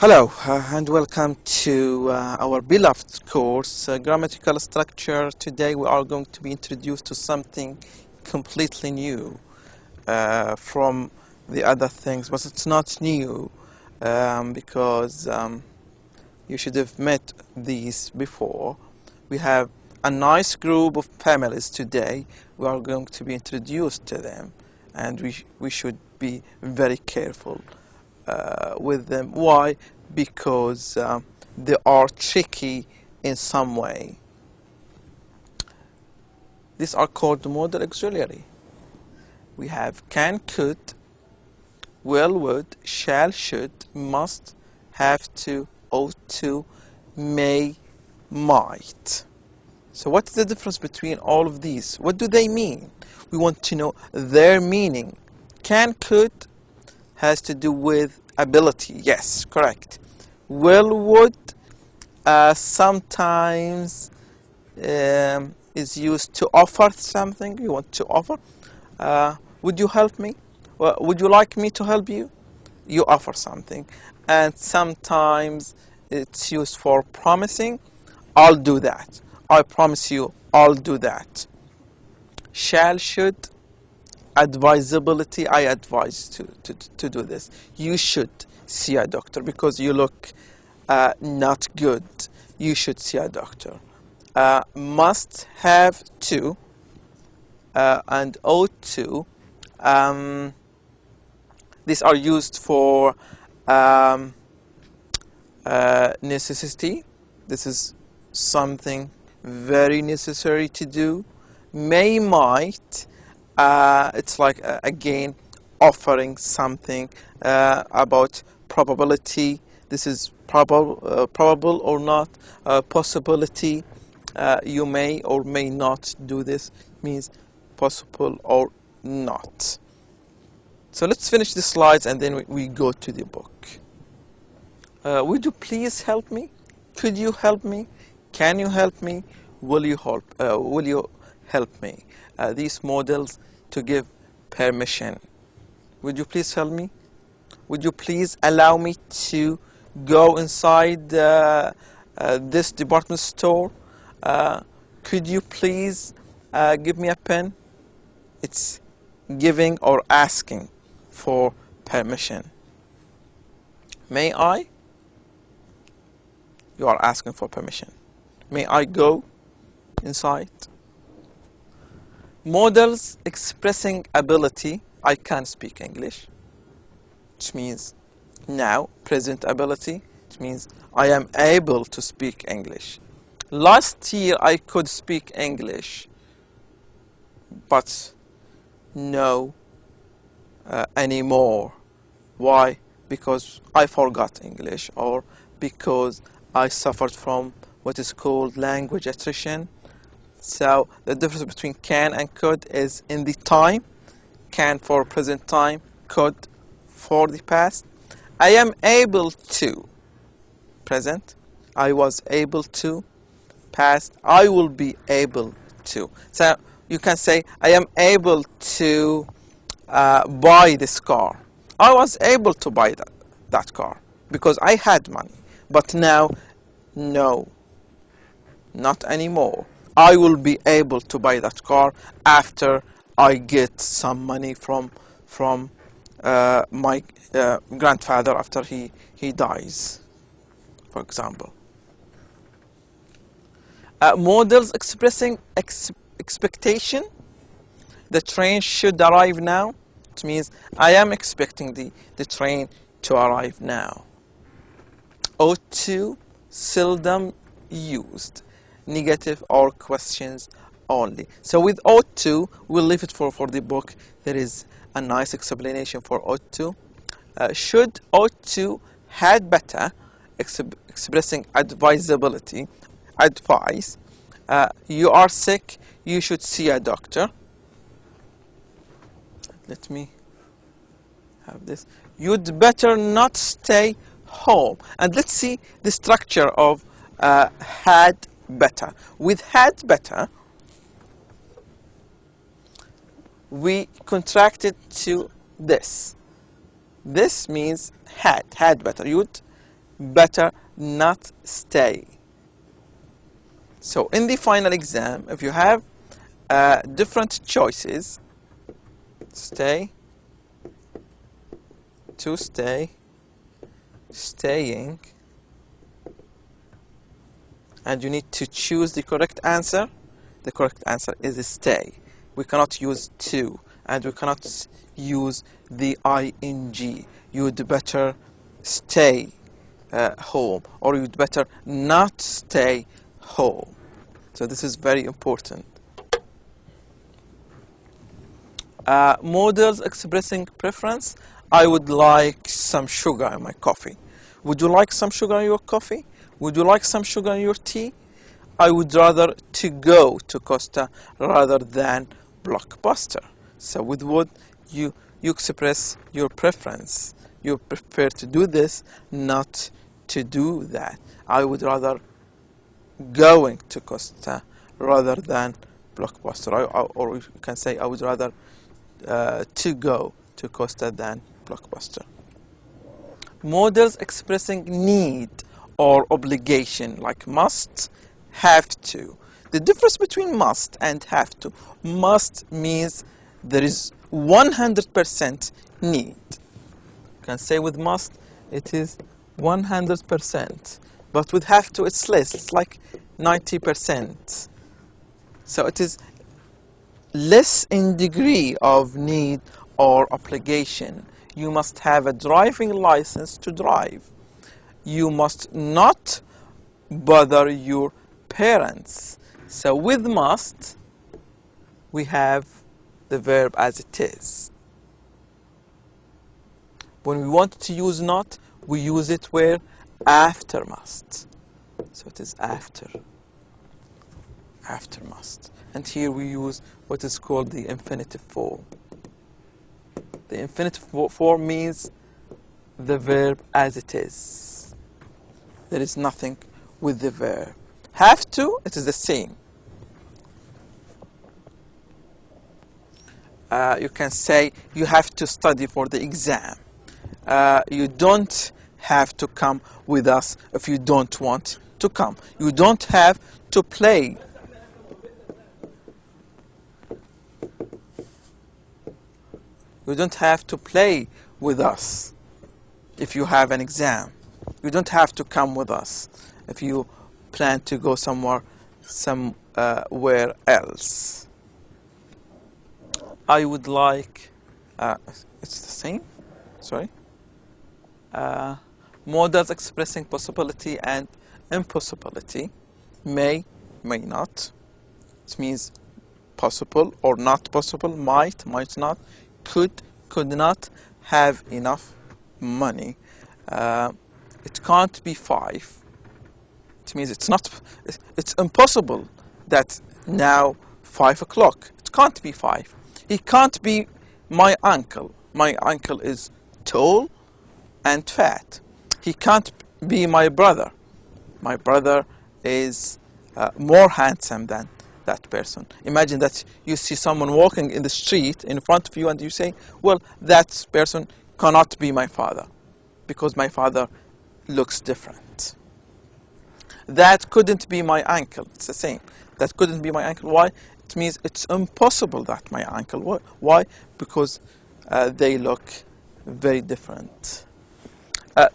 Hello and welcome to our beloved course, Grammatical Structure. Today we are going to be introduced to something completely new from the other things, but it's not new because you should have met these before. We have a nice group of families today. We are going to be introduced to them, and we should be very careful with them. Why? Because they are tricky in some way. These are called modal auxiliary. We have can, could, will, would, shall, should, must, have to, ought to, may, might. So what is the difference between all of these? What do they mean? We want to know their meaning. Can, could has to do with ability. Yes, correct. Will, would sometimes is used to offer something. You want to offer. Would you help me? Well, would you like me to help you? You offer something. And sometimes it's used for promising. I'll do that. I promise you, I'll do that. Shall, should, advisability. I advise to do this. You should see a doctor because you look not good. You should see a doctor. Must, have to, and ought to. These are used for necessity. This is something very necessary to do. May, might. It's like again offering something about probability. This is probable or not. Possibility. You may or may not do this. Means possible or not. So let's finish the slides and then we go to the book. Would you please help me? Could you help me? Can you help me? Will you help me? These models to give permission. Would you please help me? Would you please allow me to go inside this department store? Could you please give me a pen? It's giving or asking for permission. May I? You are asking for permission. May I go inside? Models expressing ability. I can speak English, which means now, present ability, which means I am able to speak English. Last year I could speak English, but no anymore. Why? Because I forgot English, or because I suffered from what is called language attrition. So the difference between can and could is in the time. Can for present time, could for the past. I am able to, present. I was able to, past. I will be able to. So you can say I am able to buy this car. I was able to buy that car because I had money. But now, no, not anymore. I will be able to buy that car after I get some money from my grandfather after he dies, for example. Models expressing expectation. The train should arrive now. It means I am expecting the train to arrive now. Ought to, seldom used. Negative or questions only. So with ought to, we'll leave it for the book. There is a nice explanation for ought to. Should, ought to, had better, expressing advisability, advice. You are sick, you should see a doctor. Let me have this. You'd better not stay home. And let's see the structure of had better. With had better, we contracted to this. This means had better. You'd better not stay. So in the final exam, if you have different choices, stay, to stay, staying, and you need to choose the correct answer. The correct answer is stay. We cannot use to, and we cannot use the ing. You'd better stay home, or you'd better not stay home. So this is very important. Models expressing preference. I would like some sugar in my coffee. Would you like some sugar in your coffee? Would you like some sugar in your tea? I would rather to go to Costa rather than Blockbuster. So with what you express your preference. You prefer to do this, not to do that. I would rather going to Costa rather than Blockbuster. Or you can say I would rather to go to Costa than Blockbuster. Models expressing need or obligation, like must, have to. The difference between must and have to. Must means there is 100% need. You can say with must it is 100%, but with have to it's less. It's like 90%. So it is less in degree of need or obligation. You must have a driving license to drive. You must not bother your parents. So with must, we have the verb as it is. When we want to use not, we use it where? After must. So it is after. After must. And here we use what is called the infinitive form. The infinitive form means the verb as it is. There is nothing with the verb. Have to, it is the same. You can say you have to study for the exam. You don't have to come with us if you don't want to come. You don't have to play. You don't have to play with us if you have an exam. You don't have to come with us if you plan to go somewhere else. I would like, it's the same, sorry. Models expressing possibility and impossibility. May not. It means possible or not possible, might not, could not, have enough money. It can't be 5. It means it's impossible that now 5 o'clock. It can't be 5. He can't be my uncle. My uncle is tall and fat. He can't be my brother. My brother is more handsome than that person. Imagine that you see someone walking in the street in front of you and you say, well, that person cannot be my father because my father looks different. That couldn't be my uncle. It's the same. That couldn't be my uncle. Why? It means it's impossible that my uncle. Why? Because they look very different.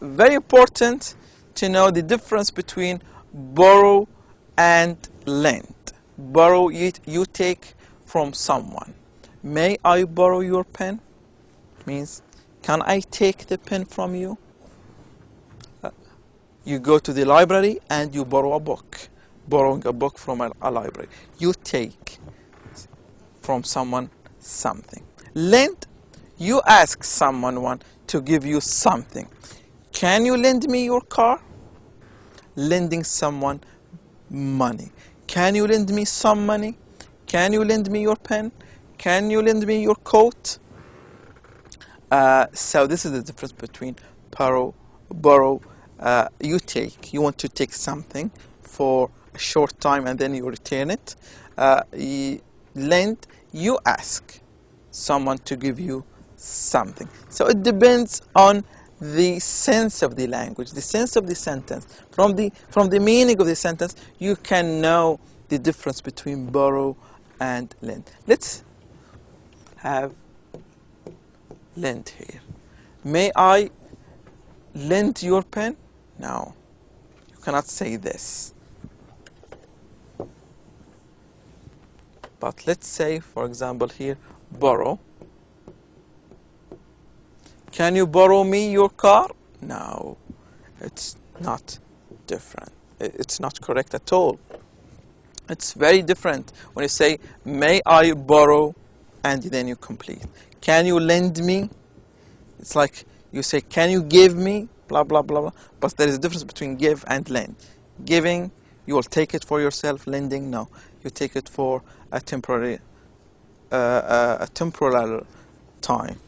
Very important to know the difference between borrow and lend. Borrow, you take from someone. May I borrow your pen? Means, can I take the pen from you? You go to the library and you borrow a book. Borrowing a book from a library. You take from someone something. Lend, you ask someone to give you something. Can you lend me your car? Lending someone money. Can you lend me some money? Can you lend me your pen? Can you lend me your coat? So this is the difference between borrow. You want to take something for a short time and then you return it. Lend, you ask someone to give you something. So it depends on the sense of the language, the sense of the sentence. From the meaning of the sentence, you can know the difference between borrow and lend. Let's have lend here. May I lend your pen? No, you cannot say this. But let's say, for example, here, borrow. Can you borrow me your car? No, it's not different. It's not correct at all. It's very different when you say, may I borrow, and then you complete. Can you lend me? It's like you say, can you give me? Blah, blah, blah, blah. But there is a difference between give and lend. Giving, you will take it for yourself. Lending, no. You take it for a temporary time.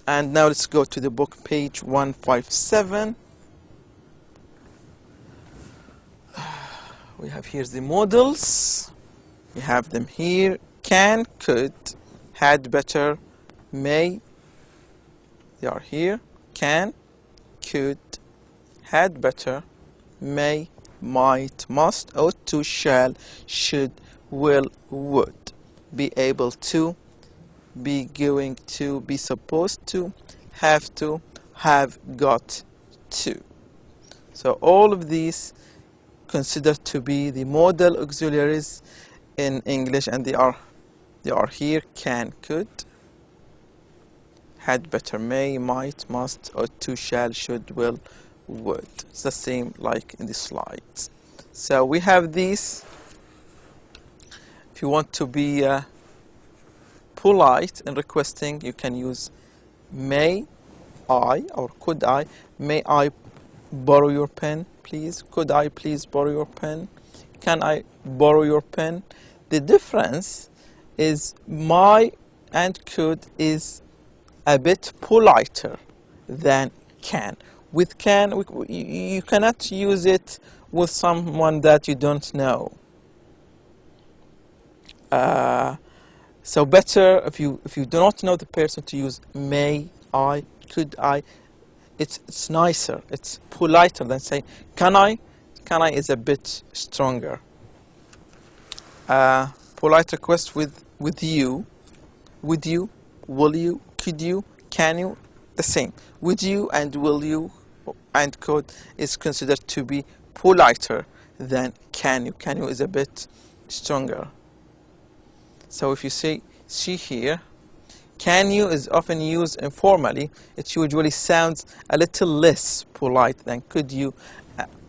And now let's go to the book, page 157. We have here the models. We have them here. Can, could, had, better, may. They are here. Can, could, had, better, may, might, must, ought to, shall, should, will, would. Be able to, be going to, be supposed to, have got to. So all of these considered to be the modal auxiliaries in English, and they are here: can, could, had, better, may, might, must, ought to, shall, should, will, would. It's the same like in the slides. So we have these. If you want to be polite in requesting, you can use may I or could I. May I borrow your pen, please? Could I please borrow your pen? Can I borrow your pen? The difference is my and could is a bit politer than can. With can, you cannot use it with someone that you don't know. So better if you do not know the person, to use may I, could I. It's nicer, it's politer than say can I. Can I is a bit stronger. Polite request with you, would you, will you, could you, can you, the same. Would you and will you and could is considered to be politer than can you. Can you is a bit stronger. So if you see here, can you is often used informally. It usually sounds a little less polite than could you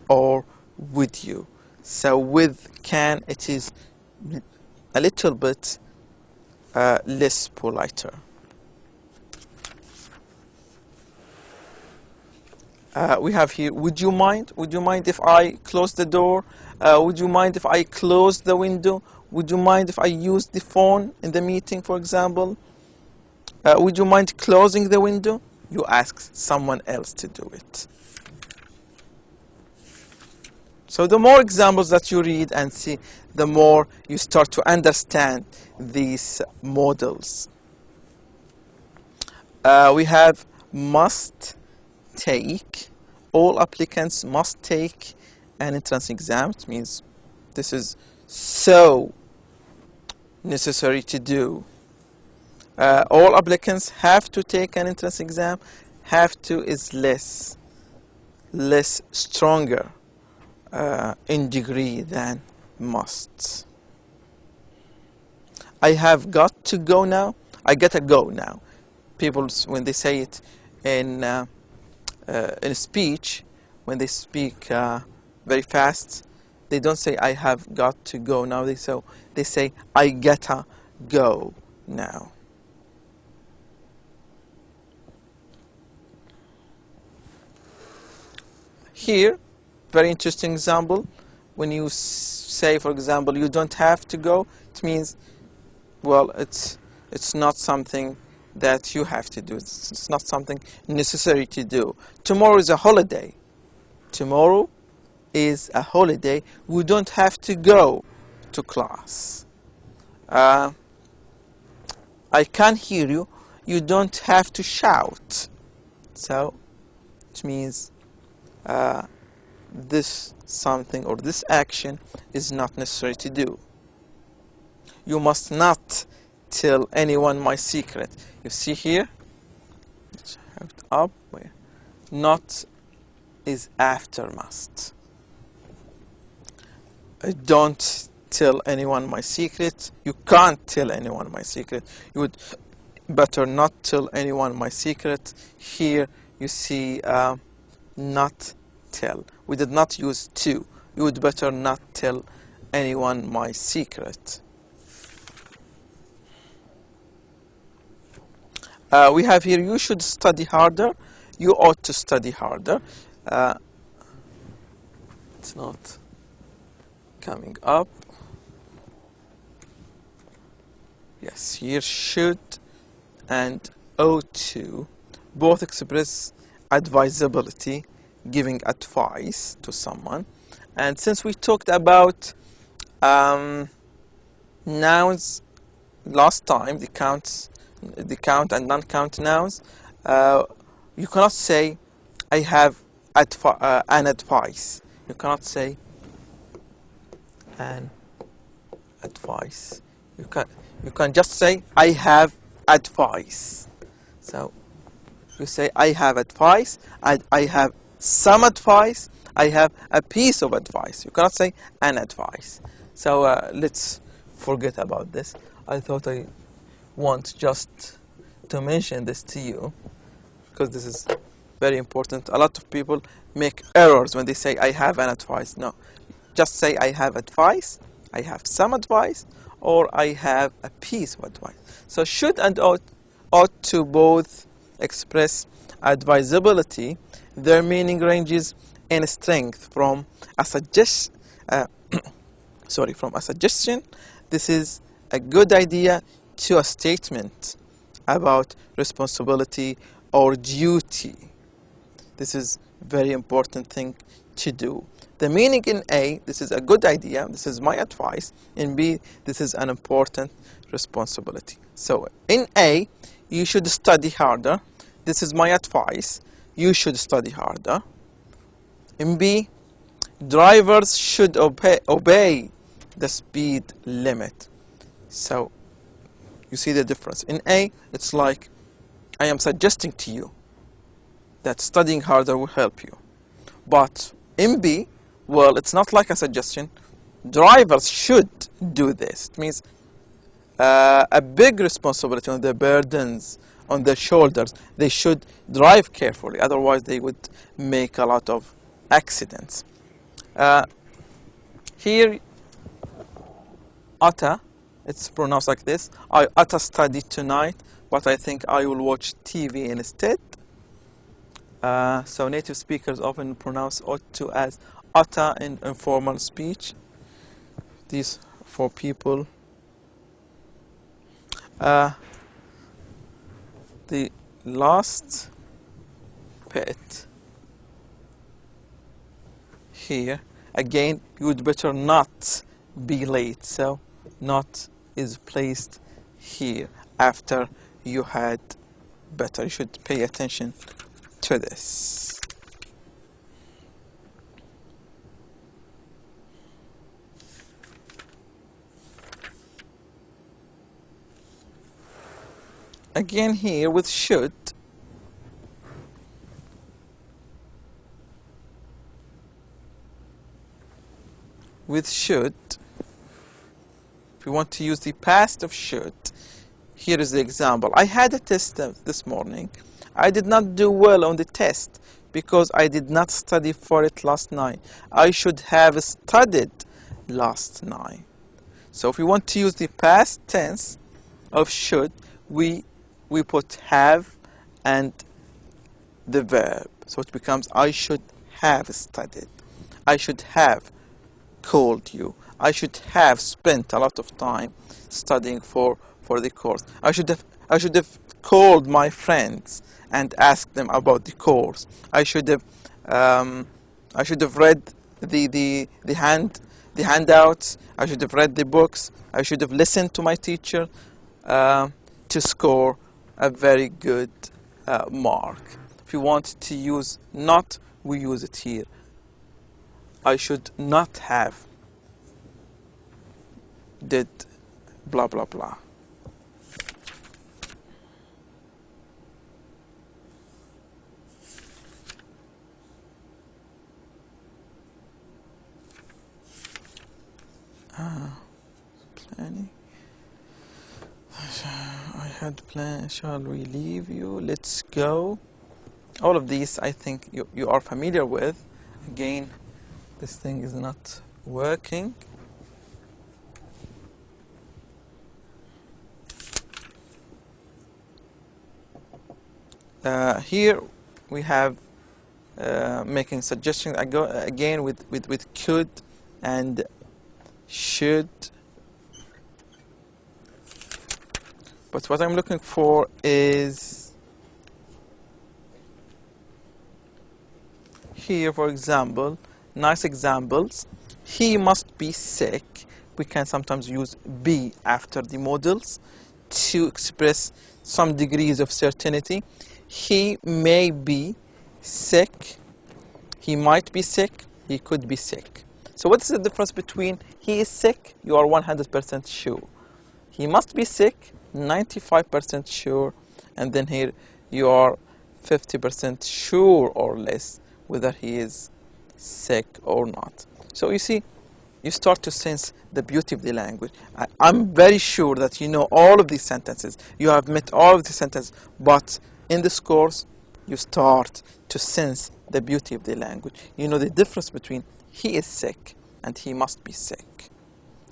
or would you. So with can, it is a little bit less politer. We have here, would you mind? Would you mind if I close the door? Would you mind if I close the window? Would you mind if I use the phone in the meeting, for example? Would you mind closing the window? You ask someone else to do it. So the more examples that you read and see, the more you start to understand these models. We have must take. All applicants must take an entrance exam. It means this is so necessary to do. All applicants have to take an entrance exam. Have to is less stronger in degree than must. I have got to go now. I gotta go now. People, when they say it in a speech, when they speak very fast, they don't say I have got to go now. They say I gotta go now. Here, very interesting example. When you say, for example, you don't have to go, it means, well, it's not something that you have to do. It's not something necessary to do. Tomorrow is a holiday. Tomorrow is a holiday. We don't have to go to class. I can't hear you. You don't have to shout. So it means this something or this action is not necessary to do. You must not tell anyone my secret. You see here, up where not is after must. Don't tell anyone my secret. You can't tell anyone my secret. You would better not tell anyone my secret. Here you see not tell. We did not use to. You would better not tell anyone my secret. We have here, you should study harder. You ought to study harder. It's not coming up. Yes, here should and ought to both express advisability, giving advice to someone. And since we talked about nouns last time, the count and non-count nouns, you cannot say I have an advice. You cannot say an advice. You can just say I have advice. So you say I have advice, I have some advice, I have a piece of advice. You cannot say an advice. So let's forget about this. I thought I want just to mention this to you because this is very important. A lot of people make errors when they say I have an advice. No, just say I have advice, I have some advice, or I have a piece of advice. So should and ought to both express advisability. Their meaning ranges in strength from a suggestion. From a suggestion, this is a good idea, to a statement about responsibility or duty. This is very important thing to do. The meaning in A, this is a good idea, this is my advice. In B, this is an important responsibility. So in A, you should study harder. This is my advice. You should study harder. In B, drivers should obey the speed limit. So you see the difference. In A, it's like I am suggesting to you that studying harder will help you. But in B, well, it's not like a suggestion. Drivers should do this. It means a big responsibility on their burdens, on their shoulders. They should drive carefully, otherwise they would make a lot of accidents. Here, Ata, it's pronounced like this. I ought to study tonight, but I think I will watch TV instead. So native speakers often pronounce ought to as oughta in informal speech. These for people. The last bit here, again, you would better not be late. So not is placed here after you had better. You should pay attention to this. Again here with should, if you want to use the past of should, here is the example. I had a test this morning. I did not do well on the test because I did not study for it last night. I should have studied last night. So if we want to use the past tense of should, we put have and the verb. So it becomes I should have studied. I should have called you. I should have spent a lot of time studying for the course. I should have called my friends and asked them about the course. I should have read the handouts. I should have read the books. I should have listened to my teacher to score a very good mark. If you want to use not, we use it here. I should not have did blah blah blah. Planning. I had planned. Shall we leave you? Let's go. All of these, I think you are familiar with. Again, this thing is not working. Here we have making suggestions. I go again with could and should. But what I'm looking for is here, for example, nice examples. He must be sick. We can sometimes use be after the modals to express some degrees of certainty. He may be sick. He might be sick. He could be sick. So what's the difference between he is sick? You are 100% sure. He must be sick. 95% sure, and then here you are 50% sure or less whether he is sick or not. So you see, you start to sense the beauty of the language. I'm very sure that you know all of these sentences. You have met all of these sentences, but in this course, you start to sense the beauty of the language. You know the difference between he is sick and he must be sick.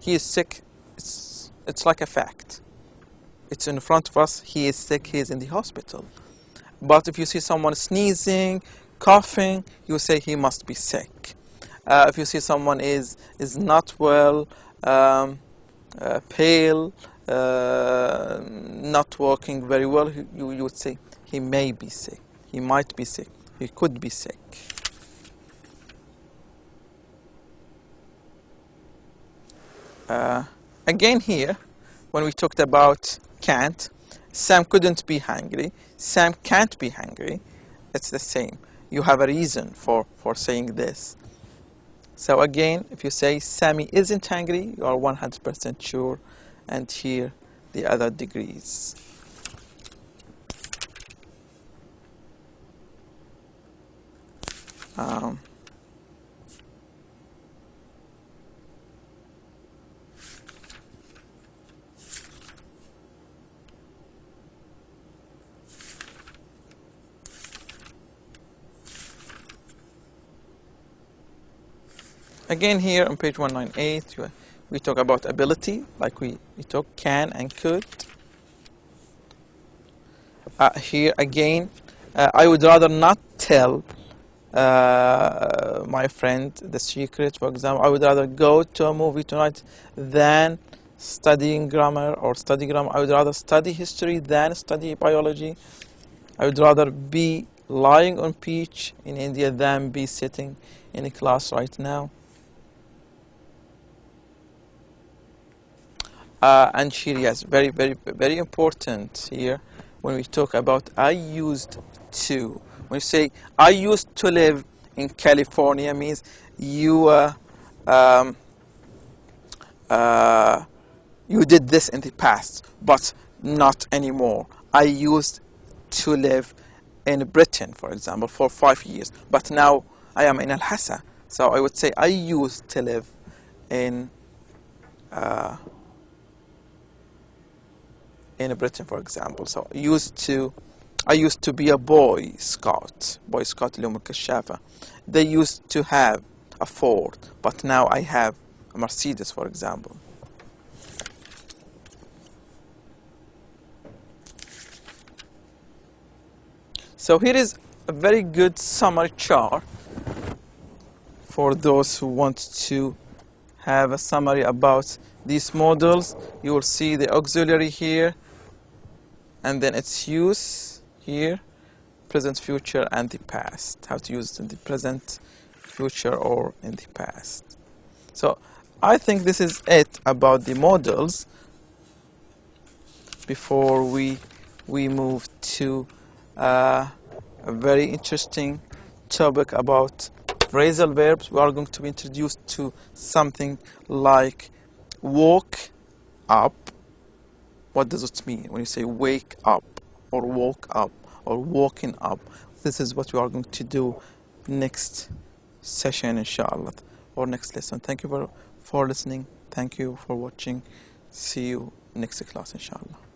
He is sick, it's like a fact. It's in front of us. He is sick. He is in the hospital. But if you see someone sneezing, coughing, you say he must be sick. If you see someone is not well, pale, not working very well, you would say he may be sick. He might be sick. He could be sick. Again here, when we talked about can't, Sam couldn't be hungry, Sam can't be hungry, it's the same. You have a reason for saying this. So again, if you say Sammy isn't hungry, you are 100% sure, and here the other degrees. Again here on page 198, we talk about ability, like we talk can and could. Here again, I would rather not tell my friend the secret, for example. I would rather go to a movie tonight than studying grammar or study grammar. I would rather study history than study biology. I would rather be lying on beach in India than be sitting in a class right now. And here, yes, very, very, very important here when we talk about I used to. When you say I used to live in California, means you you did this in the past, but not anymore. I used to live in Britain, for example, for 5 years, but now I am in Al-Hassa. So I would say I used to live in Britain, for example. So I used to be a Boy Scout اليوم الكشافة. They used to have a Ford, but now I have a Mercedes, for example. So here is a very good summary chart for those who want to have a summary about these models. You will see the auxiliary here, and then its use here, present, future, and the past. How to use it in the present, future, or in the past. So I think this is it about the models before we move to a very interesting topic about phrasal verbs. We are going to be introduced to something like woke up. What does it mean when you say wake up or woke up or woken up? This is what we are going to do next session, inshallah, or next lesson. Thank you for listening. Thank you for watching. See you next class, inshallah.